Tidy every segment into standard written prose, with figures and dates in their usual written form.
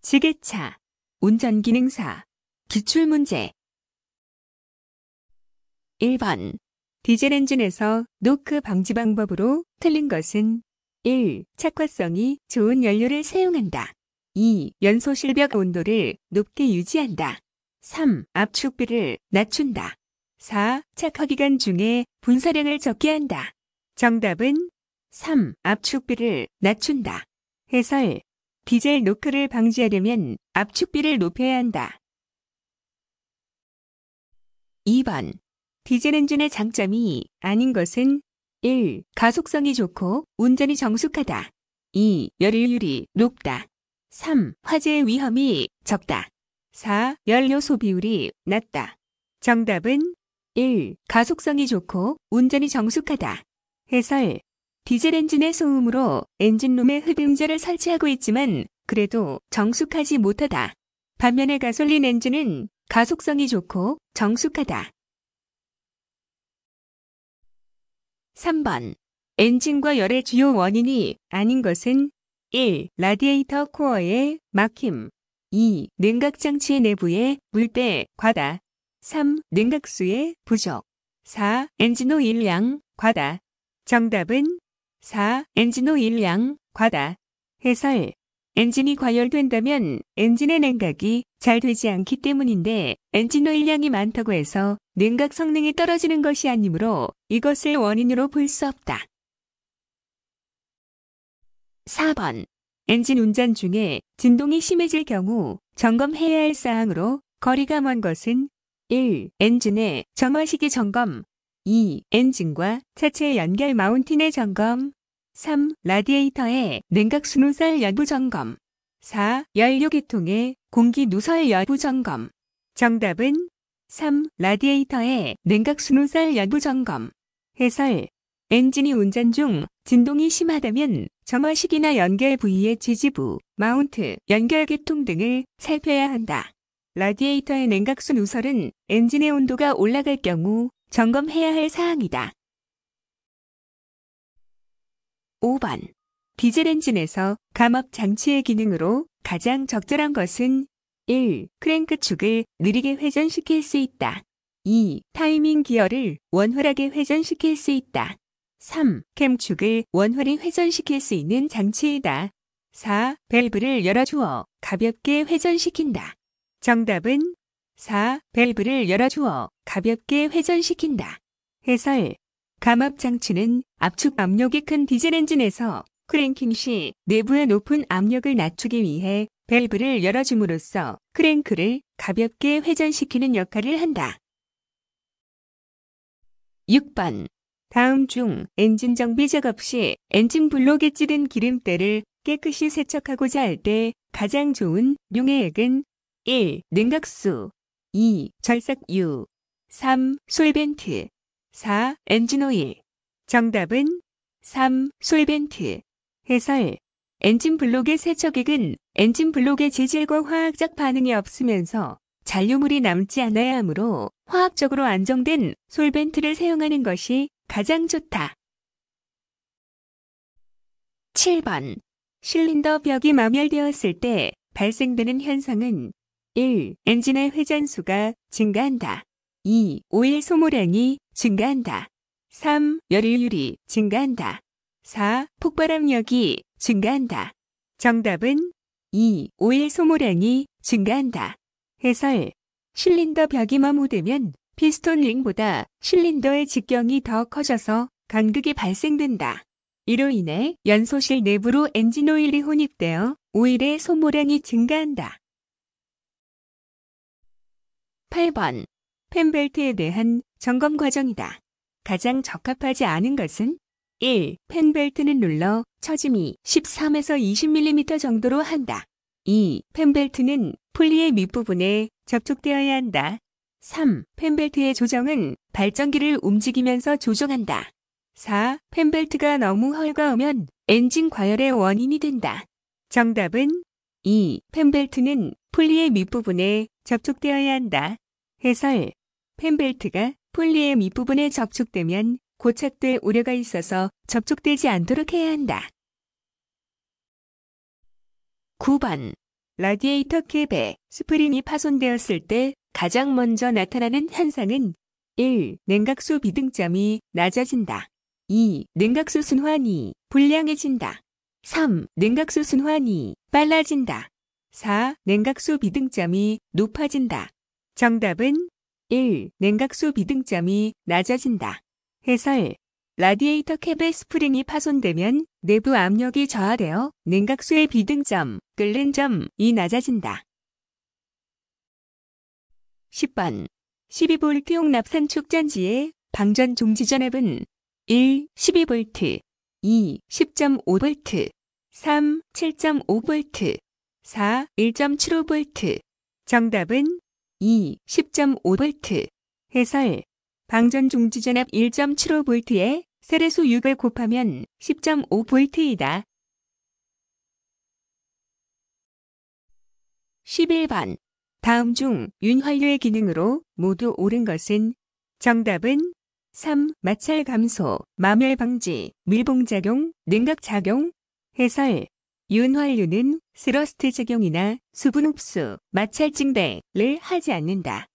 지게차, 운전기능사, 기출문제. 1번. 디젤 엔진에서 노크 방지 방법으로 틀린 것은 1. 착화성이 좋은 연료를 사용한다. 2. 연소 실벽 온도를 높게 유지한다. 3. 압축비를 낮춘다. 4. 착화기간 중에 분사량을 적게 한다. 정답은 3. 압축비를 낮춘다. 해설. 디젤 노크를 방지하려면 압축비를 높여야 한다. 2번. 디젤 엔진의 장점이 아닌 것은 1. 가속성이 좋고 운전이 정숙하다. 2. 열효율이 높다. 3. 화재의 위험이 적다. 4. 연료 소비율이 낮다. 정답은 1. 가속성이 좋고 운전이 정숙하다. 해설. 디젤 엔진의 소음으로 엔진룸에 흡음재를 설치하고 있지만 그래도 정숙하지 못하다. 반면에 가솔린 엔진은 가속성이 좋고 정숙하다. 3번. 엔진과 열의 주요 원인이 아닌 것은 1. 라디에이터 코어의 막힘. 2. 냉각장치 내부의 물때 과다. 3. 냉각수의 부족. 4. 엔진오일 양 과다. 정답은 4. 엔진오일 양 과다. 해설. 엔진이 과열된다면 엔진의 냉각이 잘 되지 않기 때문인데 엔진오일 양이 많다고 해서 냉각 성능이 떨어지는 것이 아니므로 이것을 원인으로 볼 수 없다. 4번. 엔진 운전 중에 진동이 심해질 경우 점검해야 할 사항으로 거리가 먼 것은 1. 엔진의 점화시기 점검. 2. 엔진과 차체 연결 마운틴의 점검. 3. 라디에이터의 냉각 순누설 여부 점검. 4. 연료계통의 공기 누설 여부 점검. 정답은 3. 라디에이터의 냉각 순누설 여부 점검. 해설. 엔진이 운전 중 진동이 심하다면 점화식이나 연결 부위의 지지부, 마운트, 연결계통 등을 살펴야 한다. 라디에이터의 냉각수 누설은 엔진의 온도가 올라갈 경우 점검해야 할 사항이다. 5번. 디젤 엔진에서 감압 장치의 기능으로 가장 적절한 것은 1. 크랭크 축을 느리게 회전시킬 수 있다. 2. 타이밍 기어를 원활하게 회전시킬 수 있다. 3. 캠축을 원활히 회전시킬 수 있는 장치이다. 4. 밸브를 열어주어 가볍게 회전시킨다. 정답은 4. 밸브를 열어주어 가볍게 회전시킨다. 해설. 감압 장치는 압축 압력이 큰 디젤 엔진에서 크랭킹 시 내부의 높은 압력을 낮추기 위해 밸브를 열어줌으로써 크랭크를 가볍게 회전시키는 역할을 한다. 6번. 다음 중 엔진 정비 작업 시 엔진 블록에 찌든 기름때를 깨끗이 세척하고자 할 때 가장 좋은 용해액은 1. 냉각수. 2. 절삭유. 3. 솔벤트. 4. 엔진오일. 정답은 3. 솔벤트. 해설. 엔진 블록의 세척액은 엔진 블록의 재질과 화학적 반응이 없으면서 잔류물이 남지 않아야 하므로 화학적으로 안정된 솔벤트를 사용하는 것이 가장 좋다. 7번. 실린더 벽이 마멸되었을 때 발생되는 현상은 1. 엔진의 회전수가 증가한다. 2. 오일 소모량이 증가한다. 3. 열효율이 증가한다. 4. 폭발압력이 증가한다. 정답은 2. 오일 소모량이 증가한다. 해설. 실린더 벽이 마모되면 피스톤 링보다 실린더의 직경이 더 커져서 간극이 발생된다. 이로 인해 연소실 내부로 엔진 오일이 혼입되어 오일의 소모량이 증가한다. 8번. 팬벨트에 대한 점검 과정이다. 가장 적합하지 않은 것은 1. 팬벨트는 눌러 처짐이 13에서 20mm 정도로 한다. 2. 팬벨트는 풀리의 밑부분에 접촉되어야 한다. 3. 팬벨트의 조정은 발전기를 움직이면서 조정한다. 4. 팬벨트가 너무 헐거우면 엔진 과열의 원인이 된다. 정답은 2. 팬벨트는 풀리의 밑부분에 접촉되어야 한다. 해설. 팬벨트가 풀리의 밑부분에 접촉되면 고착될 우려가 있어서 접촉되지 않도록 해야 한다. 9번. 라디에이터 캡에 스프링이 파손되었을 때 가장 먼저 나타나는 현상은 1. 냉각수 비등점이 낮아진다. 2. 냉각수 순환이 불량해진다. 3. 냉각수 순환이 빨라진다. 4. 냉각수 비등점이 높아진다. 정답은 1. 냉각수 비등점이 낮아진다. 해설. 라디에이터 캡의 스프링이 파손되면 내부 압력이 저하되어 냉각수의 비등점, 끓는 점이 낮아진다. 10번. 12V용 납산 축전지의 방전 종지 전압은 1. 12V, 2. 10.5V, 3. 7.5V, 4. 1.75V. 정답은 2. 10.5V. 해설. 방전 종지 전압 1.75V에 세례수 6을 곱하면 10.5V이다. 11번. 다음 중 윤활유의 기능으로 모두 옳은 것은? 정답은 3. 마찰 감소, 마멸 방지, 밀봉작용, 냉각작용. 해설. 윤활유는 스러스트 작용이나 수분 흡수, 마찰 증대를 하지 않는다.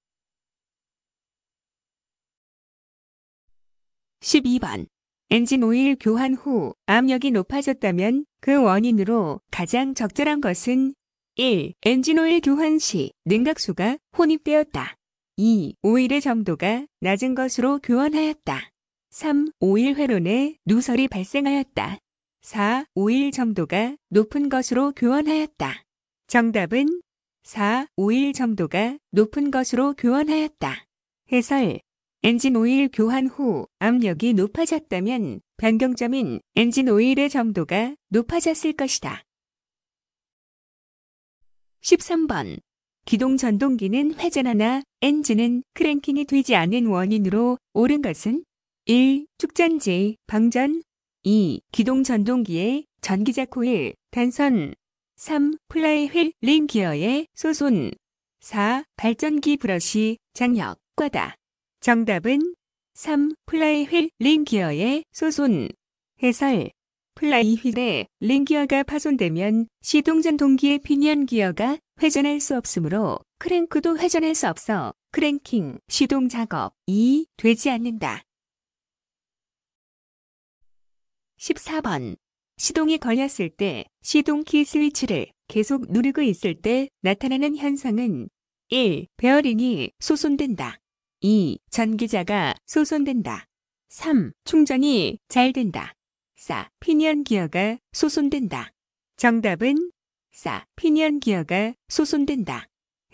12번. 엔진 오일 교환 후 압력이 높아졌다면 그 원인으로 가장 적절한 것은? 1. 엔진 오일 교환 시 냉각수가 혼입되었다. 2. 오일의 점도가 낮은 것으로 교환하였다. 3. 오일 회로 내 누설이 발생하였다. 4. 오일 점도가 높은 것으로 교환하였다. 정답은 4. 오일 점도가 높은 것으로 교환하였다. 해설. 엔진 오일 교환 후 압력이 높아졌다면 변경점인 엔진 오일의 점도가 높아졌을 것이다. 13번. 기동 전동기는 회전하나 엔진은 크랭킹이 되지 않는 원인으로 옳은 것은? 1. 축전지, 방전. 2. 기동 전동기의 전기자 코일, 단선. 3. 플라이 휠, 링 기어의 소손. 4. 발전기 브러쉬, 장력, 꽈다. 정답은 3. 플라이 휠, 링 기어의 소손. 해설. 플라이 휠의 링 기어가 파손되면 시동 전동기의 피니언 기어가 회전할 수 없으므로 크랭크도 회전할 수 없어 크랭킹, 시동 작업이 되지 않는다. 14번. 시동이 걸렸을 때 시동키 스위치를 계속 누르고 있을 때 나타나는 현상은? 1. 베어링이 소손된다. 2. 전기자가 소손된다. 3. 충전이 잘 된다. 4. 피니언 기어가 소손된다. 정답은 4. 피니언 기어가 소손된다.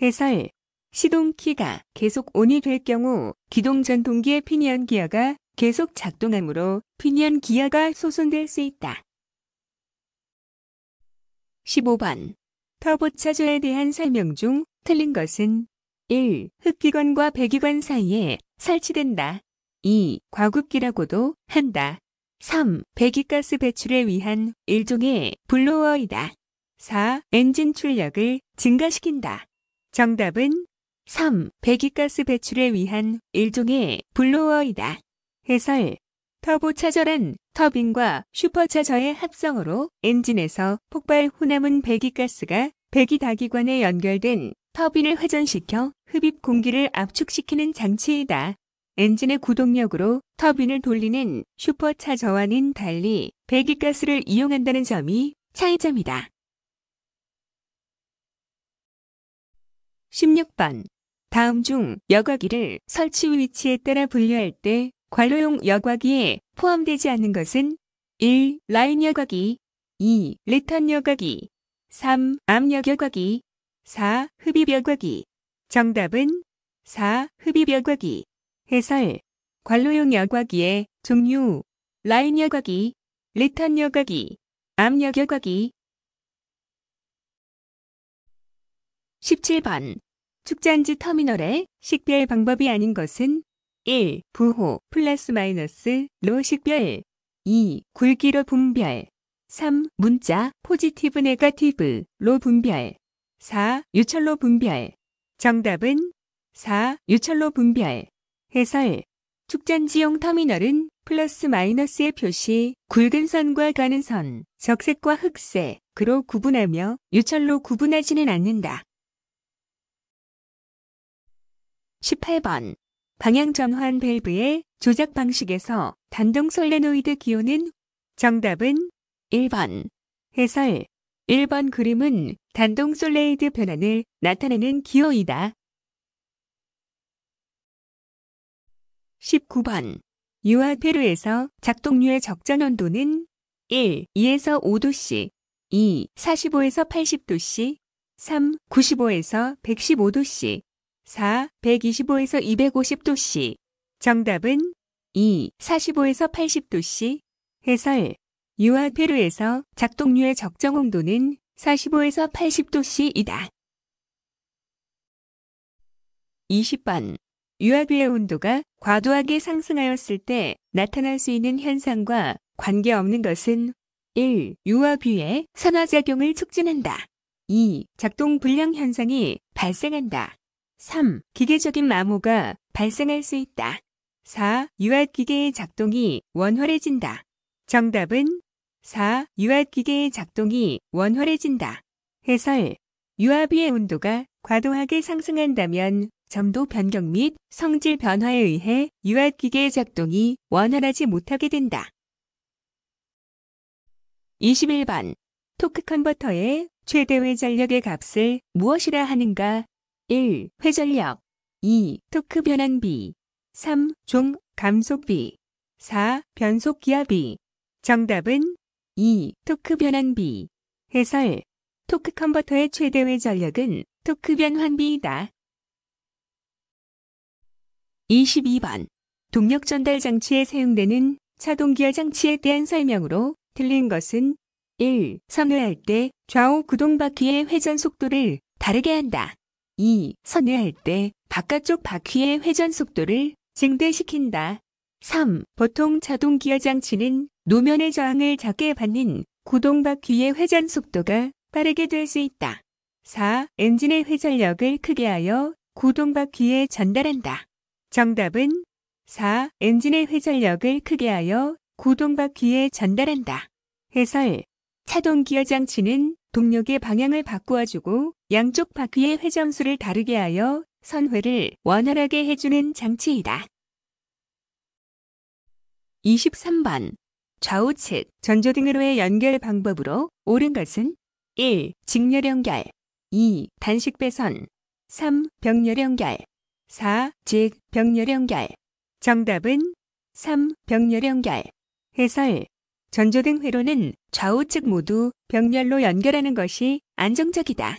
해설. 시동키가 계속 온이 될 경우 기동 전동기의 피니언 기어가 계속 작동하므로 피니언 기어가 소손될 수 있다. 15번. 터보차저에 대한 설명 중 틀린 것은? 1. 흡기관과 배기관 사이에 설치된다. 2. 과급기라고도 한다. 3. 배기가스 배출을 위한 일종의 블로어이다. 4. 엔진 출력을 증가시킨다. 정답은 3. 배기가스 배출을 위한 일종의 블로어이다. 해설. 터보차저란 터빈과 슈퍼차저의 합성어로 엔진에서 폭발 후 남은 배기가스가 배기다기관에 연결된 터빈을 회전시켜 흡입 공기를 압축시키는 장치이다. 엔진의 구동력으로 터빈을 돌리는 슈퍼차저와는 달리 배기가스를 이용한다는 점이 차이점이다. 16번. 다음 중 여과기를 설치 위치에 따라 분류할 때 관로용 여과기에 포함되지 않는 것은? 1. 라인 여과기. 2. 리턴 여과기. 3. 압력 여과기. 4. 흡입 여과기. 정답은 4. 흡입 여과기. 해설. 관로용 여과기의 종류. 라인 여과기, 리턴 여과기, 압력 여과기. 17번. 축전지 터미널의 식별 방법이 아닌 것은? 1. 부호 플러스 마이너스 로 식별. 2. 굵기로 분별. 3. 문자 포지티브 네거티브 로 분별. 4. 유철로 분별. 정답은 4. 유철로 분별. 해설. 축전지용 터미널은 플러스 마이너스의 표시, 굵은 선과 가는 선, 적색과 흑색, 밖으로 구분하며 유철로 구분하지는 않는다. 18번. 방향 전환 밸브의 조작 방식에서 단동 솔레노이드 기호는? 정답은 1번. 해설. 1번 그림은 단동 솔레이드 변환을 나타내는 기호이다. 19번. 유아폐로에서 작동류의 적정 온도는 1. 2에서 5도씨, 2. 45에서 80도씨, 3. 95에서 115도씨, 4. 125에서 250도씨. 정답은 2. 45에서 80도씨. 해설. 유아폐로에서 작동류의 적정 온도는 45에서 80도씨이다. 20번. 유압유의 온도가 과도하게 상승하였을 때 나타날 수 있는 현상과 관계없는 것은 1. 유압유의 산화작용을 촉진한다. 2. 작동 불량 현상이 발생한다. 3. 기계적인 마모가 발생할 수 있다. 4. 유압기계의 작동이 원활해진다. 정답은 4. 유압기계의 작동이 원활해진다. 해설. 유압유의 온도가 과도하게 상승한다면 점도 변경 및 성질 변화에 의해 유압기계의 작동이 원활하지 못하게 된다. 21번. 토크 컨버터의 최대 회전력의 값을 무엇이라 하는가? 1. 회전력, 2. 토크 변환비, 3. 종 감속비, 4. 변속 기압비. 정답은 2. 토크 변환비. 해설. 토크 컨버터의 최대 회전력은 토크 변환비이다. 22번. 동력 전달 장치에 사용되는 차동 기어 장치에 대한 설명으로 틀린 것은 1. 선회할 때 좌우 구동 바퀴의 회전 속도를 다르게 한다. 2. 선회할 때 바깥쪽 바퀴의 회전 속도를 증대시킨다. 3. 보통 자동 기어 장치는 노면의 저항을 작게 받는 구동 바퀴의 회전 속도가 빠르게 될 수 있다. 4. 엔진의 회전력을 크게 하여 구동 바퀴에 전달한다. 정답은 4. 엔진의 회전력을 크게 하여 구동 바퀴에 전달한다. 해설. 차동 기어 장치는 동력의 방향을 바꾸어주고 양쪽 바퀴의 회전수를 다르게 하여 선회를 원활하게 해주는 장치이다. 23번. 좌우측 전조등으로의 연결 방법으로 옳은 것은 1. 직렬 연결, 2. 단식 배선, 3. 병렬 연결, 4. 즉 병렬 연결. 정답은 3. 병렬 연결. 해설. 전조등 회로는 좌우측 모두 병렬로 연결하는 것이 안정적이다.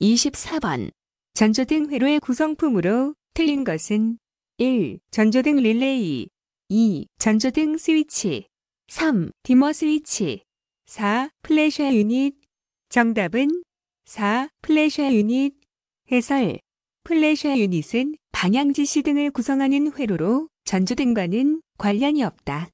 24번. 전조등 회로의 구성품으로 틀린 것은 1. 전조등 릴레이, 2. 전조등 스위치, 3. 디머 스위치, 4. 플래셔 유닛. 정답은 4. 플래셔 유닛. 해설. 플래셔 유닛은 방향 지시 등을 구성하는 회로로 전조등과는 관련이 없다.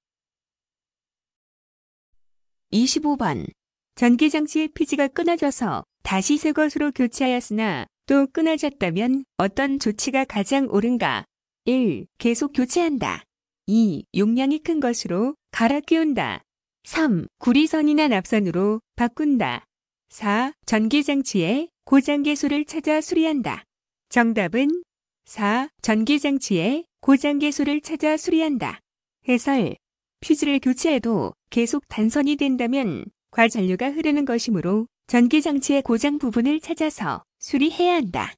25번. 전기장치의 피지가 끊어져서 다시 새 것으로 교체하였으나 또 끊어졌다면 어떤 조치가 가장 옳은가? 1. 계속 교체한다. 2. 용량이 큰 것으로 갈아 끼운다. 3. 구리선이나 납선으로 바꾼다. 4. 전기장치의 고장 개소를 찾아 수리한다. 정답은 4. 전기장치의 고장 개소를 찾아 수리한다. 해설. 퓨즈를 교체해도 계속 단선이 된다면 과전류가 흐르는 것이므로 전기장치의 고장 부분을 찾아서 수리해야 한다.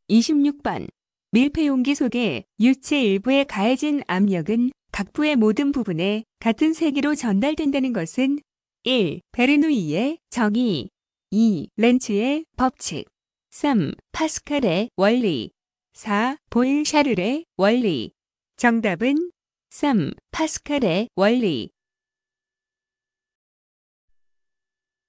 26번. 밀폐용기 속에 유체 일부에 가해진 압력은 각 부의 모든 부분에 같은 세기로 전달된다는 것은 1. 베르누이의 정의, 2. 렌츠의 법칙, 3. 파스칼의 원리, 4. 보일-샤를의 원리. 정답은 3. 파스칼의 원리.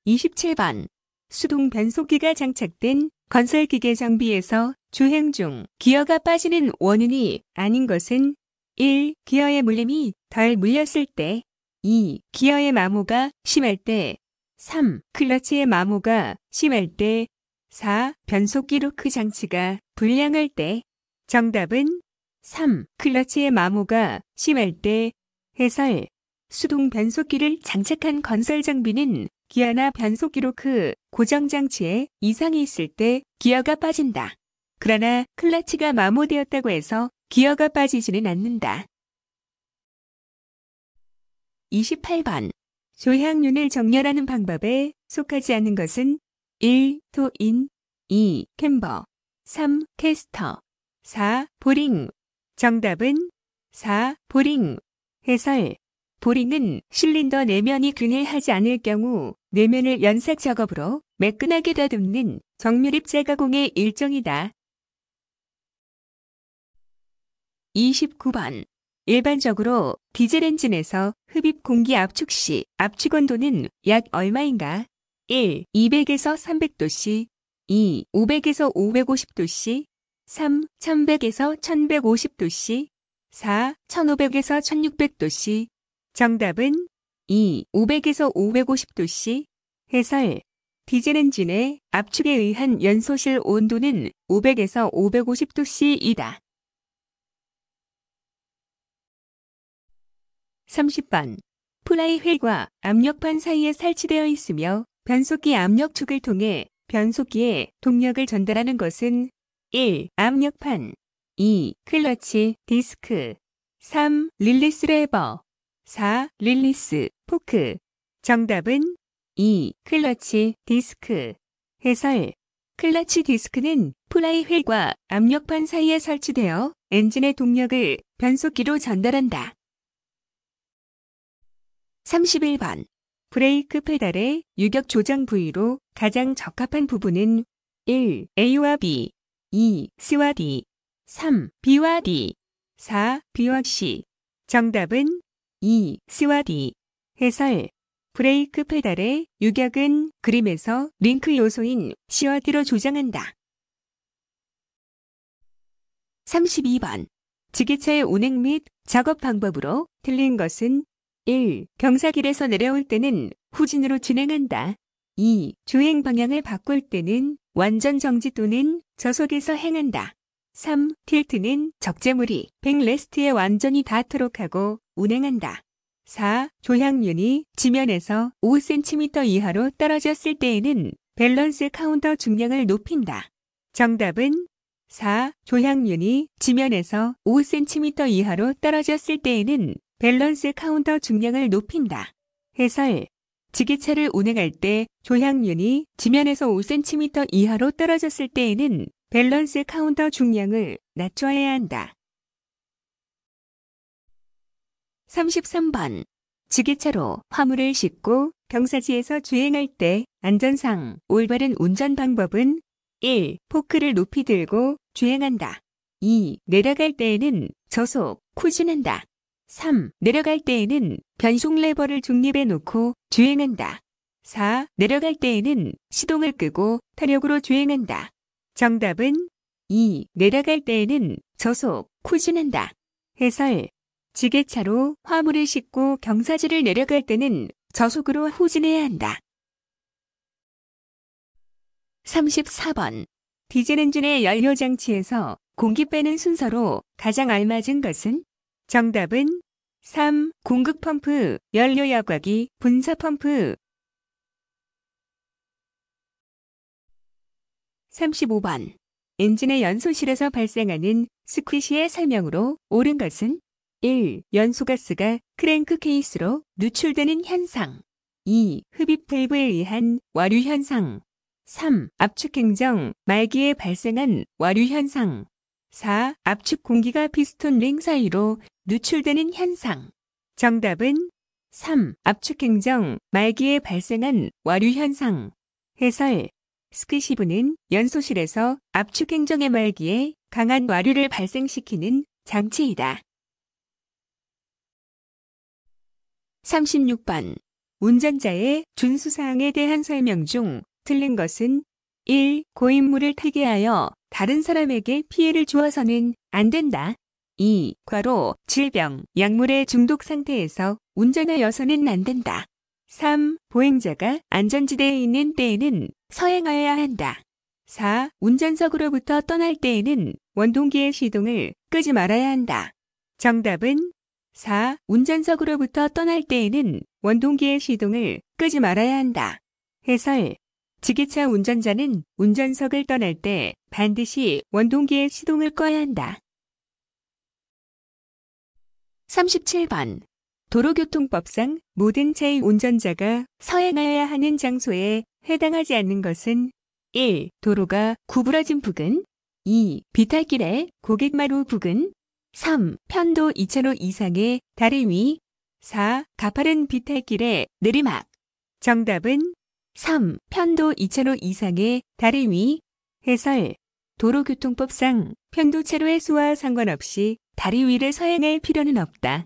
27번. 수동 변속기가 장착된 건설기계 장비에서 주행 중 기어가 빠지는 원인이 아닌 것은 1. 기어의 물림이 덜 물렸을 때, 2. 기어의 마모가 심할 때, 3. 클러치의 마모가 심할 때, 4. 변속기 로크 장치가 불량할 때. 정답은 3. 클러치의 마모가 심할 때. 해설. 수동 변속기를 장착한 건설 장비는 기어나 변속기로 그 고정장치에 이상이 있을 때 기어가 빠진다. 그러나 클러치가 마모되었다고 해서 기어가 빠지지는 않는다. 28번. 조향륜을 정렬하는 방법에 속하지 않는 것은 1. 토인 2. 캠버 3. 캐스터 4. 보링. 정답은 4. 보링. 해설. 보링은 실린더 내면이 균일하지 않을 경우 내면을 연색 작업으로 매끈하게 다듬는 정밀입 자가공의 일종이다. 29번. 일반적으로 디젤 엔진에서 흡입 공기 압축 시 압축 온도는 약 얼마인가? 1. 200에서 300도씨 2. 500에서 550도씨 3. 1100에서 1150도씨 4. 1500에서 1600도씨 정답은 2. 500에서 550도씨 해설. 디젤 엔진의 압축에 의한 연소실 온도는 500에서 550도씨이다. 30번. 플라이휠과 압력판 사이에 설치되어 있으며 변속기 압력축을 통해 변속기에 동력을 전달하는 것은 1. 압력판 2. 클러치, 디스크 3. 릴리스 레버 4. 릴리스, 포크 정답은 2. 클러치, 디스크 해설. 클러치 디스크는 플라이휠과 압력판 사이에 설치되어 엔진의 동력을 변속기로 전달한다. 31번. 브레이크 페달의 유격 조정 부위로 가장 적합한 부분은 1. A와 B 2. C와 D 3. B와 D 4. B와 C 정답은 2. C와 D 해설. 브레이크 페달의 유격은 그림에서 링크 요소인 C와 D로 조정한다. 32번. 지게차의 운행 및 작업 방법으로 틀린 것은 1. 경사길에서 내려올 때는 후진으로 진행한다. 2. 주행 방향을 바꿀 때는 완전 정지 또는 저속에서 행한다. 3. 틸트는 적재물이 백레스트에 완전히 닿도록 하고 운행한다. 4. 조향륜이 지면에서 5cm 이하로 떨어졌을 때에는 밸런스 카운터 중량을 높인다. 정답은 4. 조향륜이 지면에서 5cm 이하로 떨어졌을 때에는 밸런스 카운터 중량을 높인다. 해설. 지게차를 운행할 때 조향륜이 지면에서 5cm 이하로 떨어졌을 때에는 밸런스 카운터 중량을 낮춰야 한다. 33번. 지게차로 화물을 싣고 경사지에서 주행할 때 안전상 올바른 운전 방법은 1. 포크를 높이 들고 주행한다. 2. 내려갈 때에는 저속, 후진한다. 3. 내려갈 때에는 변속 레버를 중립에 놓고 주행한다. 4. 내려갈 때에는 시동을 끄고 타력으로 주행한다. 정답은 2. 내려갈 때에는 저속, 후진한다. 해설. 지게차로 화물을 싣고 경사지를 내려갈 때는 저속으로 후진해야 한다. 34번. 디젤 엔진의 연료장치에서 공기 빼는 순서로 가장 알맞은 것은? 정답은 3. 공급 펌프, 연료 여과기, 분사 펌프. 35번. 엔진의 연소실에서 발생하는 스퀴시의 설명으로 옳은 것은? 1. 연소가스가 크랭크 케이스로 누출되는 현상. 2. 흡입 밸브에 의한 와류 현상. 3. 압축 행정 말기에 발생한 와류 현상. 4. 압축 공기가 피스톤 링 사이로 누출되는 현상. 정답은 3. 압축 행정 말기에 발생한 와류 현상. 해설. 스퀴시브는 연소실에서 압축 행정의 말기에 강한 와류를 발생시키는 장치이다. 36번. 운전자의 준수사항에 대한 설명 중 틀린 것은 1. 고인물을 타게 하여 다른 사람에게 피해를 주어서는 안 된다. 2. 과로, 질병, 약물의 중독 상태에서 운전하여서는 안 된다. 3. 보행자가 안전지대에 있는 때에는 서행하여야 한다. 4. 운전석으로부터 떠날 때에는 원동기의 시동을 끄지 말아야 한다. 정답은 4. 운전석으로부터 떠날 때에는 원동기의 시동을 끄지 말아야 한다. 해설. 지게차 운전자는 운전석을 떠날 때 반드시 원동기의 시동을 꺼야 한다. 37번. 도로교통법상 모든 차의 운전자가 서행하여야 하는 장소에 해당하지 않는 것은 1. 도로가 구부러진 부근 2. 비탈길의 고객마루 부근 3. 편도 2차로 이상의 다리 위 4. 가파른 비탈길의 내리막 정답은 3. 편도 2차로 이상의 다리 위 해설. 도로교통법상 편도차로의 수와 상관없이 다리 위를 서행할 필요는 없다.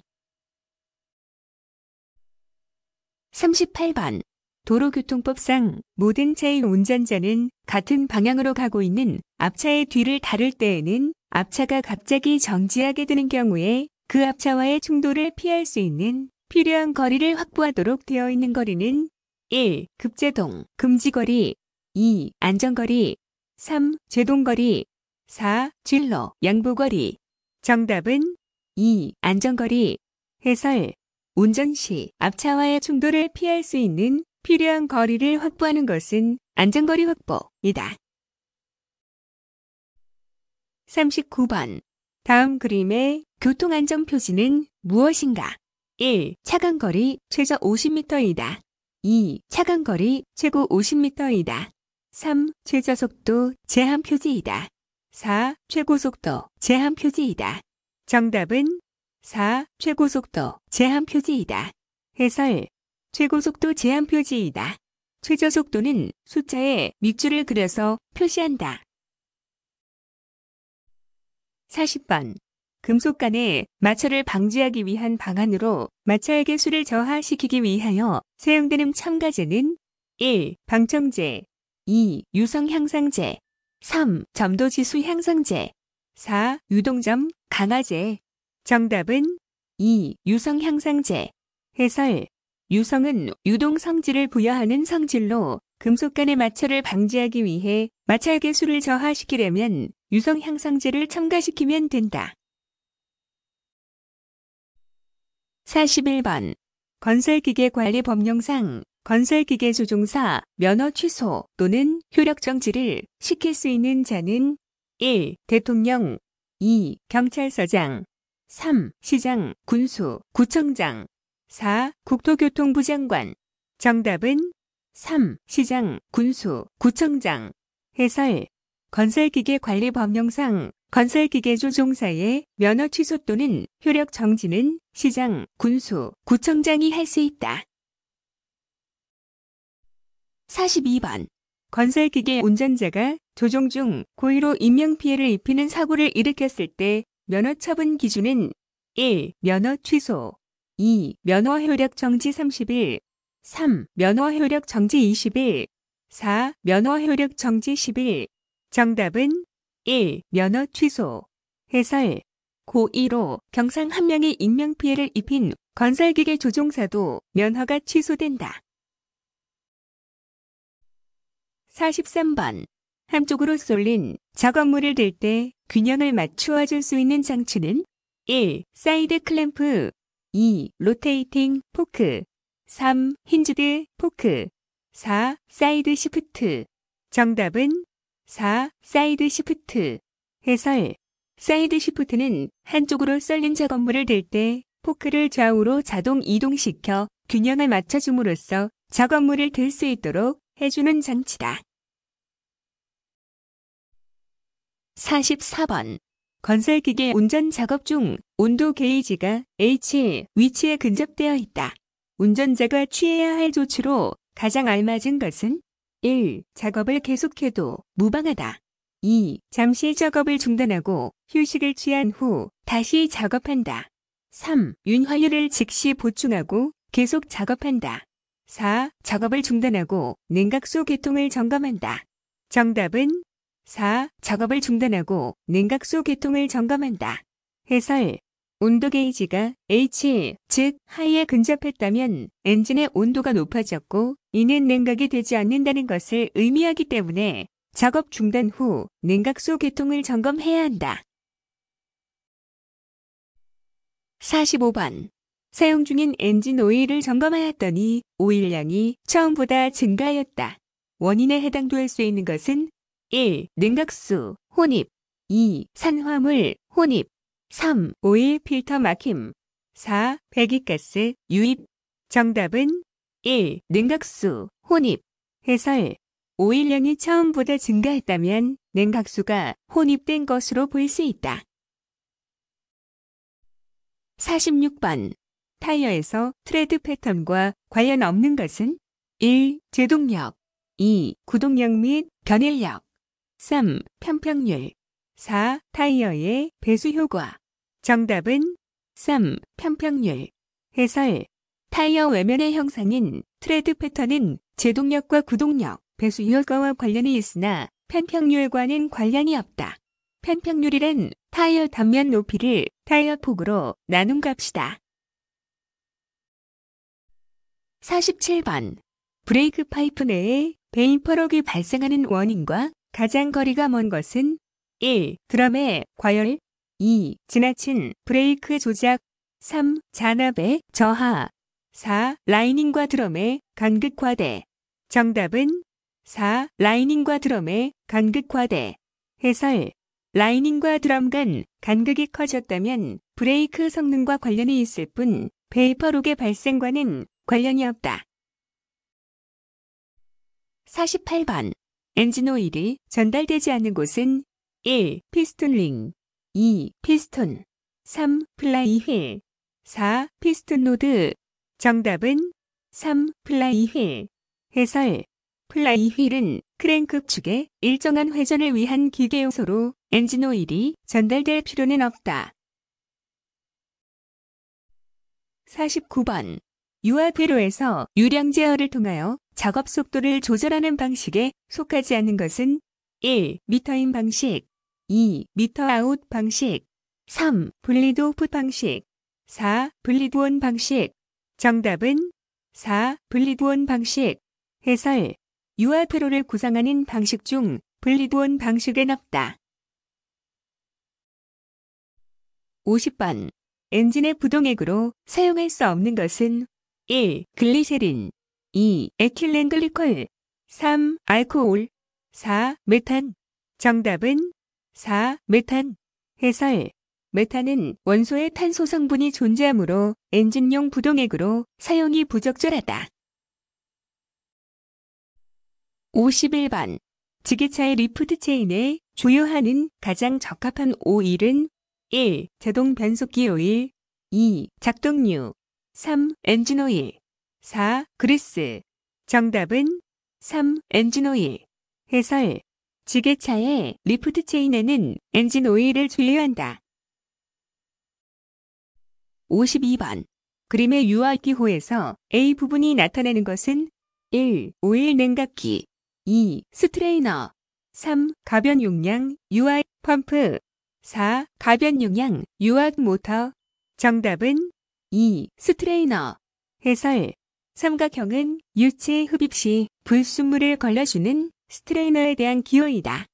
38번. 도로교통법상 모든 차의 운전자는 같은 방향으로 가고 있는 앞차의 뒤를 다룰 때에는 앞차가 갑자기 정지하게 되는 경우에 그 앞차와의 충돌을 피할 수 있는 필요한 거리를 확보하도록 되어 있는 거리는 1. 급제동, 금지거리 2. 안전거리 3. 제동거리 4. 진로, 양보거리 정답은 2. 안전거리 해설. 운전 시 앞차와의 충돌을 피할 수 있는 필요한 거리를 확보하는 것은 안전거리 확보이다. 39번. 다음 그림의 교통안전표지는 무엇인가? 1. 차간거리 최저 50m이다. 2. 차간거리 최고 50m이다. 3. 최저속도 제한표지이다. 4. 최고속도 제한표지이다. 정답은 4. 최고속도 제한표지이다. 해설. 최고속도 제한표지이다. 최저속도는 숫자에 밑줄을 그려서 표시한다. 40번. 금속간의 마찰을 방지하기 위한 방안으로 마찰 계수를 저하시키기 위하여 사용되는 첨가제는 1. 방청제 2. 유성 향상제 3. 점도지수 향상제 4. 유동점 강화제 정답은 2. 유성 향상제 해설. 유성은 유동 성질을 부여하는 성질로 금속 간의 마찰을 방지하기 위해 마찰 계수를 저하시키려면 유성 향상제를 첨가시키면 된다. 41번. 건설기계 관리 법령상 건설기계 조종사 면허 취소 또는 효력 정지를 시킬 수 있는 자는 1. 대통령 2. 경찰서장 3. 시장, 군수, 구청장 4. 국토교통부 장관 정답은 3. 시장, 군수, 구청장 해설. 건설기계 관리 법령상 건설기계 조종사의 면허 취소 또는 효력 정지는 시장, 군수, 구청장이 할 수 있다. 42번. 건설기계 운전자가 조종 중 고의로 인명피해를 입히는 사고를 일으켰을 때 면허 처분 기준은 1. 면허 취소 2. 면허 효력 정지 30일 3. 면허 효력 정지 20일 4. 면허 효력 정지 10일 정답은 1. 면허 취소 해설. 고의로 경상 한 명이 인명피해를 입힌 건설기계 조종사도 면허가 취소된다. 43번. 한쪽으로 쏠린 작업물을 들 때 균형을 맞추어 줄 수 있는 장치는 1. 사이드 클램프 2. 로테이팅 포크 3. 힌지드 포크 4. 사이드 시프트 정답은 4. 사이드 시프트 해설. 사이드 시프트는 한쪽으로 쏠린 작업물을 들 때 포크를 좌우로 자동 이동시켜 균형을 맞춰줌으로써 작업물을 들 수 있도록 해주는 장치다. 44번. 건설기계 운전 작업 중 온도 게이지가 H 위치에 근접되어 있다. 운전자가 취해야 할 조치로 가장 알맞은 것은 1. 작업을 계속해도 무방하다. 2. 잠시 작업을 중단하고 휴식을 취한 후 다시 작업한다. 3. 윤활유를 즉시 보충하고 계속 작업한다. 4. 작업을 중단하고 냉각수 개통을 점검한다. 정답은 4. 작업을 중단하고 냉각수 개통을 점검한다. 해설. 온도 게이지가 H, 즉 하이에 근접했다면 엔진의 온도가 높아졌고 이는 냉각이 되지 않는다는 것을 의미하기 때문에 작업 중단 후 냉각수 개통을 점검해야 한다. 45번. 사용 중인 엔진 오일을 점검하였더니 오일량이 처음보다 증가하였다. 원인에 해당될 수 있는 것은 1. 냉각수, 혼입 2. 산화물, 혼입 3. 오일 필터 막힘 4. 배기가스, 유입 정답은 1. 냉각수, 혼입 해설 오일량이 처음보다 증가했다면 냉각수가 혼입된 것으로 볼 수 있다. 46번. 타이어에서 트레드 패턴과 관련 없는 것은 1. 제동력 2. 구동력 및 변일력 3. 편평률 4. 타이어의 배수 효과 정답은 3. 편평률 해설 타이어 외면의 형상인 트레드 패턴은 제동력과 구동력, 배수 효과와 관련이 있으나 편평률과는 관련이 없다. 편평률이란 타이어 단면 높이를 타이어 폭으로 나눈 값이다. 47번. 브레이크 파이프 내에 베인퍼럭이 발생하는 원인과 가장 거리가 먼 것은 1. 드럼의 과열 2. 지나친 브레이크 조작 3. 잔압의 저하 4. 라이닝과 드럼의 간극과대 정답은 4. 라이닝과 드럼의 간극과대 해설 라이닝과 드럼 간 간극이 커졌다면 브레이크 성능과 관련이 있을 뿐 베이퍼록의 발생과는 관련이 없다. 48번. 엔진 오일이 전달되지 않는 곳은 1. 피스톤 링 2. 피스톤 3. 플라이 휠 4. 피스톤 로드 정답은 3. 플라이 휠 해설 플라이 휠은 크랭크 축의 일정한 회전을 위한 기계 요소로 엔진 오일이 전달될 필요는 없다. 49번. 유압 회로에서 유량 제어를 통하여 작업 속도를 조절하는 방식에 속하지 않는 것은 1. 미터인 방식 2. 미터 아웃 방식 3. 블리드 오프 방식 4. 블리드 온 방식 정답은 4. 블리드 온 방식 해설 유압 회로를 구성하는 방식 중 블리드 온 방식은 없다. 50번. 엔진의 부동액으로 사용할 수 없는 것은 1. 글리세린 2. 에틸렌 글리콜 3. 알코올 4. 메탄 정답은 4. 메탄 해설 메탄은 원소의 탄소 성분이 존재하므로 엔진용 부동액으로 사용이 부적절하다. 51번. 지게차의 리프트 체인에 조여하는 가장 적합한 오일은 1. 제동 변속기 오일 2. 작동유 3. 엔진 오일 4. 그리스 정답은 3. 엔진 오일 해설 지게차의 리프트 체인에는 엔진 오일을 주유한다. 52번. 그림의 유압기호에서 A 부분이 나타내는 것은 1. 오일 냉각기 2. 스트레이너 3. 가변 용량 유압 펌프 4. 가변 용량 유압 모터 정답은 2. 스트레이너 해설 삼각형은 유체 흡입 시 불순물을 걸러주는 스트레이너에 대한 기호이다.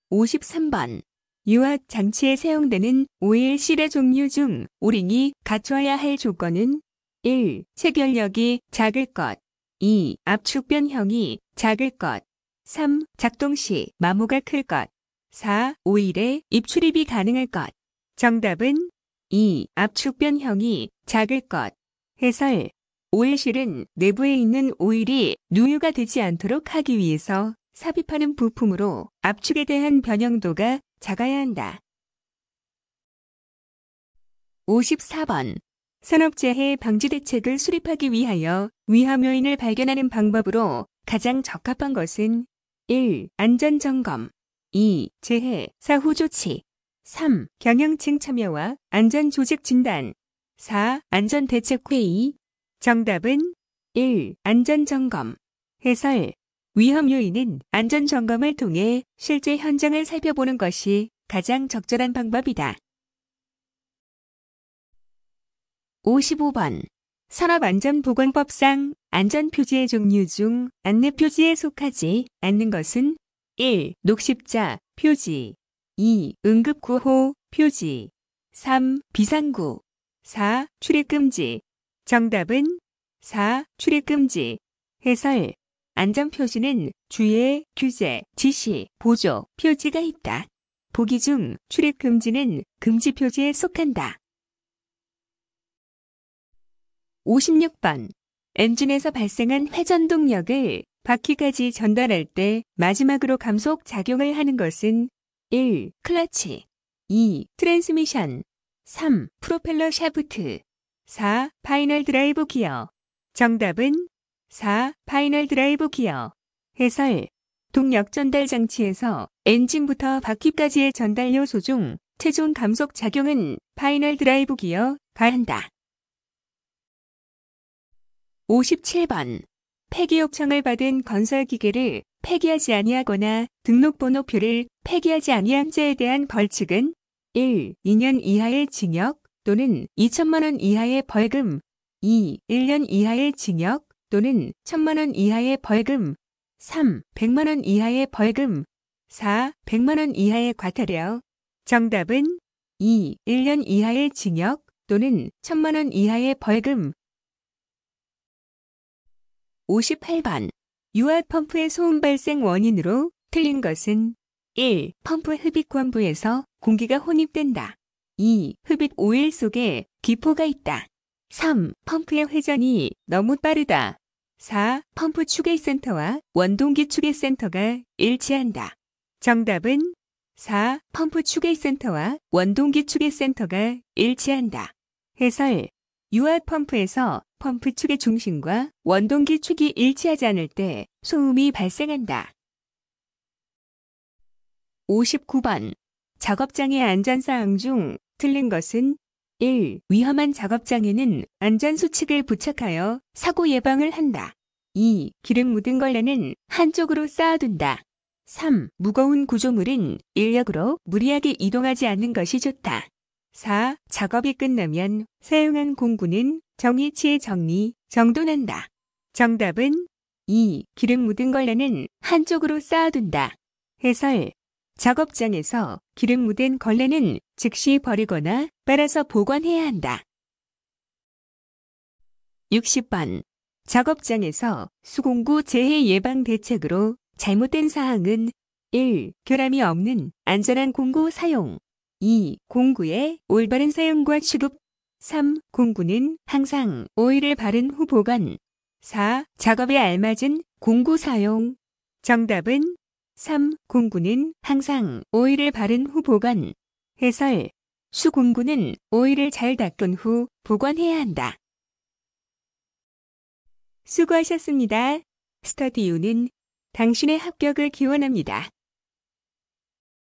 53번. 유압 장치에 사용되는 오일 실의 종류 중 오링이 갖춰야 할 조건은 1. 체결력이 작을 것 2. 압축 변형이 작을 것 3. 작동 시 마모가 클 것 4. 오일에 입출입이 가능할 것 정답은 2. 압축 변형이 작을 것 해설 오일실은 내부에 있는 오일이 누유가 되지 않도록 하기 위해서 삽입하는 부품으로 압축에 대한 변형도가 작아야 한다. 54번. 산업재해 방지 대책을 수립하기 위하여 위험 요인을 발견하는 방법으로 가장 적합한 것은 1. 안전점검 2. 재해 사후 조치 3. 경영층 참여와 안전조직 진단 4. 안전대책회의 정답은 1. 안전점검 해설 위험 요인은 안전점검을 통해 실제 현장을 살펴보는 것이 가장 적절한 방법이다. 55번. 산업안전보건법상 안전표지의 종류 중 안내표지에 속하지 않는 것은 1. 녹십자 표지 2. 응급구호 표지. 3. 비상구. 4. 출입금지. 정답은 4. 출입금지. 해설. 안전표지는 주의, 규제, 지시, 보조, 표지가 있다. 보기 중 출입금지는 금지 표지에 속한다. 56번. 엔진에서 발생한 회전동력을 바퀴까지 전달할 때 마지막으로 감속 작용을 하는 것은 1. 클러치 2. 트랜스미션 3. 프로펠러 샤프트 4. 파이널 드라이브 기어. 정답은 4. 파이널 드라이브 기어. 해설. 동력 전달 장치에서 엔진부터 바퀴까지의 전달 요소 중 최종 감속 작용은 파이널 드라이브 기어가 한다. 57번. 폐기 요청을 받은 건설기계를 폐기하지 아니하거나 등록번호표를 폐기하지 아니한 자에 대한 벌칙은 1. 2년 이하의 징역 또는 2천만 원 이하의 벌금 2. 1년 이하의 징역 또는 1,000만 원 이하의 벌금 3. 100만 원 이하의 벌금 4. 100만 원 이하의 과태료. 정답은 2. 1년 이하의 징역 또는 1,000만 원 이하의 벌금. 58번. 유압펌프의 소음 발생 원인으로 틀린 것은 1. 펌프 흡입관부에서 공기가 혼입된다. 2. 흡입 오일 속에 기포가 있다. 3. 펌프의 회전이 너무 빠르다. 4. 펌프 추계센터와 원동기 추계센터가 일치한다. 정답은 4. 펌프 추계센터와 원동기 추계센터가 일치한다. 해설. 유압 펌프에서 펌프 축의 중심과 원동기 축이 일치하지 않을 때 소음이 발생한다. 59번. 작업장의 안전사항 중 틀린 것은 1. 위험한 작업장에는 안전수칙을 부착하여 사고 예방을 한다. 2. 기름 묻은 걸레는 한쪽으로 쌓아둔다. 3. 무거운 구조물은 인력으로 무리하게 이동하지 않는 것이 좋다. 4. 작업이 끝나면 사용한 공구는 정위치에 정리, 정돈한다. 정답은 2. 기름 묻은 걸레는 한쪽으로 쌓아둔다. 해설. 작업장에서 기름 묻은 걸레는 즉시 버리거나 빨아서 보관해야 한다. 60번. 작업장에서 수공구 재해 예방 대책으로 잘못된 사항은 1. 결함이 없는 안전한 공구 사용 2. 공구의 올바른 사용과 취급 3. 공구는 항상 오일을 바른 후 보관 4. 작업에 알맞은 공구 사용. 정답은 3. 공구는 항상 오일을 바른 후 보관. 해설. 수공구는 오일을 잘 닦은 후 보관해야 한다. 수고하셨습니다. 스터디오는 당신의 합격을 기원합니다.